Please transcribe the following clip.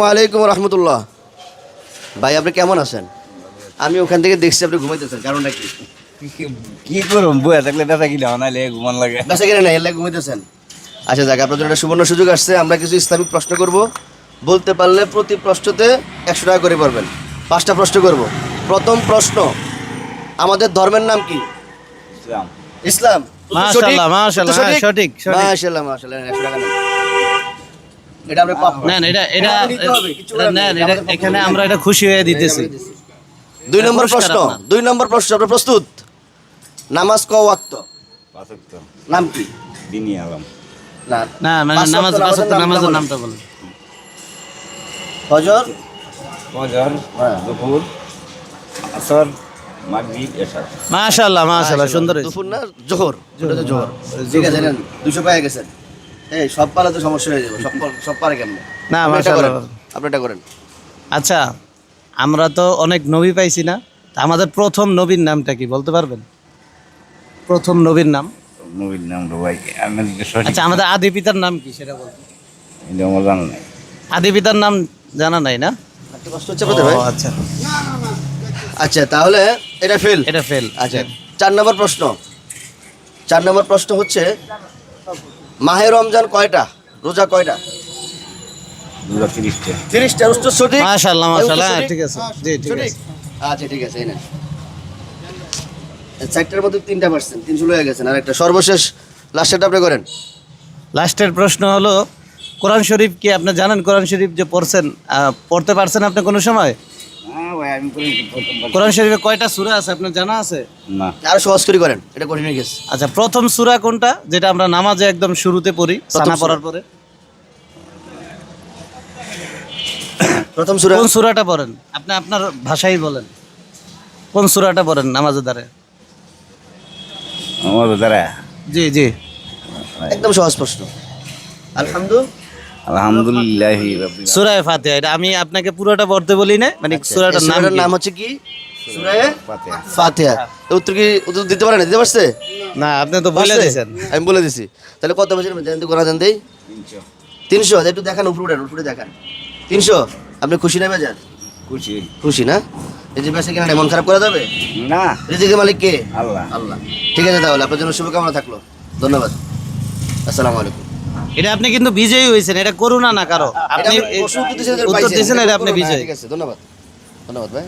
আসসালামু আলাইকুম রহমতুল্লাহ। ভাই আপনি কেমন আছেন? আমি ওখান থেকে দেখছি আপনি ঘুমাইতেছেন, কারণটা কি? কি করুম বইয়া থাকলে ব্যথা কিনা নাইলে ঘুমান লাগে। বেঁচে কিনে নাই, এলাকা ঘুমাইতেছেন। আচ্ছা যাক, আপনার জন্য একটা সুবর্ণ সুযোগ আসছে। আমরা কিছু ইসলামিক প্রশ্ন করব, বলতে পারলে প্রতি প্রশ্নতে 100 টাকা করে পারবেন। 5টা প্রশ্ন করব। প্রথম প্রশ্ন, আমাদের ধর্মের নাম কি? ইসলাম। ইসলাম। মাশাআল্লাহ, মাশাআল্লাহ, হ্যাঁ, সঠিক, সঠিক। মাশাআল্লাহ, মাশাআল্লাহ। 100 টাকা নেন। এটা আমরা পাবো। নেন, এটা এটা নিতে হবে, কিছু করার নেন, নেই। এটা এখানে আমরা এটা খুশি হয়ে দিতেছি। 2 নম্বর পুরস্কার প্রশ্ন, আপনার। 2 নম্বর প্রশ্ন, আপনি প্রস্তুত? নামাজ ক ওয়াক্ত? পাঁচক তো নাম কি? দিনই আলাম। না মানে 5 নামাজ ওয়াক্ত পাঁচ ওয়াক্ত নামাজের বলেন। নামটা বলেন। ফজর, ফজর, হ্যাঁ। দুপুর, আসর, মাগরিব, এশা। মাশাআল্লাহ, মাশাআল্লাহ, সুন্দর হয়েছে। দুপুর না জোহর? ওটা তো জোহর। ঠিক আছে, নেন 200 পেয়ে গেছেন। এই সব পালা তো সমস্যা হয়ে যাবে, সব পারে কেমনে? না, আপনি এটা মাশাআল্লাহ। করেন, আপনি এটা করেন। আচ্ছা, আমরা তো অনেক নবী পাইছি না, তা আমাদের প্রথম নবীর নামটা কি বলতে পারবেন? প্রথম নবীর নাম। নবীর নাম তো ভাই আমি সঠিক আচ্ছা, আমাদের আদি পিতার নাম কি সেটা বলবেন? এটা আমার জানা নাই। আদি পিতার নাম জানা নাই না? একটা কষ্ট হচ্ছে আপনাদের ভাই? ও, আচ্ছা, আচ্ছা তাহলে এটা ফেল। এটা ফেল। আচ্ছা 4 নম্বর প্রশ্ন। 4 নম্বর প্রশ্ন হচ্ছে, মাহে রমজান কয়টা? রোজা কয়টা? 230টা। 30টা। উত্তর সঠিক। মাশাআল্লাহ, এই উত্তর মাশাআল্লাহ, সঠিক? ঠিক আছে, জি, ঠিক সঠিক? আছে। আচ্ছা ঠিক আছে, এই নেন। 4টার মধ্যে 3টা পারছেন, 300 হয়ে গেছেন। আর একটা সর্বশেষ লাস্টেরটা আপনি করেন। লাস্টের প্রশ্ন হলো, কোরআন শরীফ কি আপনি জানেন? কোরআন শরীফ যে পড়ছেন, পড়তে পারছেন আপনি কোনো সময়? না ভাই আমি প্রথম কোরআন শরীফে কয়টা সূরা আছে আপনার জানা আছে? না। আর সহজ করে করেন, এটা কঠিন হয়ে গেছে। আচ্ছা, প্রথম সূরা কোনটা যেটা আমরা নামাজে একদম শুরুতে পড়ি সানা সূরা। পড়ার পরে? প্রথম সূরা কোন সূরাটা পড়েন আপনি? আপনার ভাষাই বলেন, কোন সূরাটা পড়েন নামাজের দ্বারে? আমার দ্বারা জি, জি। একদম সহজ প্রশ্ন। আলহামদুলিল্লাহ রাব্বিল সূরা ফাতিহা। এটা আমি আপনাকে পুরোটা পড়তে বলি না, মানে সূরাটার নাম সূরাটার কি? নাম হচ্ছে কি? সূরা ফাতিহা। ফাতিহা। উত্তর দিতে পারেন? দিতে পারছে? না, আপনি তো বলে পারছে? দিয়েছেন। আমি বলে দিছি। তাহলে কত বছর জানতে কোরআন জানতে? 300। একটু দেখান, উপরে দেখান। 300। আপনি খুশি না বেজার? খুশি খুশি না? এই যে বেঁচে কিনা মন খারাপ করা যাবে? না। রিজিকের মালিক কে? আল্লাহ। আল্লাহ। ঠিক আছে, তাহলে আপনার জন্য শুভকামনা থাকলো। ধন্যবাদ। আসসালামু আলাইকুম। এটা আপনি কিন্তু বিজয়ী হয়েছেন, এটা করুণা না কারো। আপনি এটা প্রশ্ন উত্তর দিয়েছেন, উত্তর দিয়েছেন, এটা আপনি বিজয়ী। ঠিক আছে, ধন্যবাদ। ধন্যবাদ ভাই।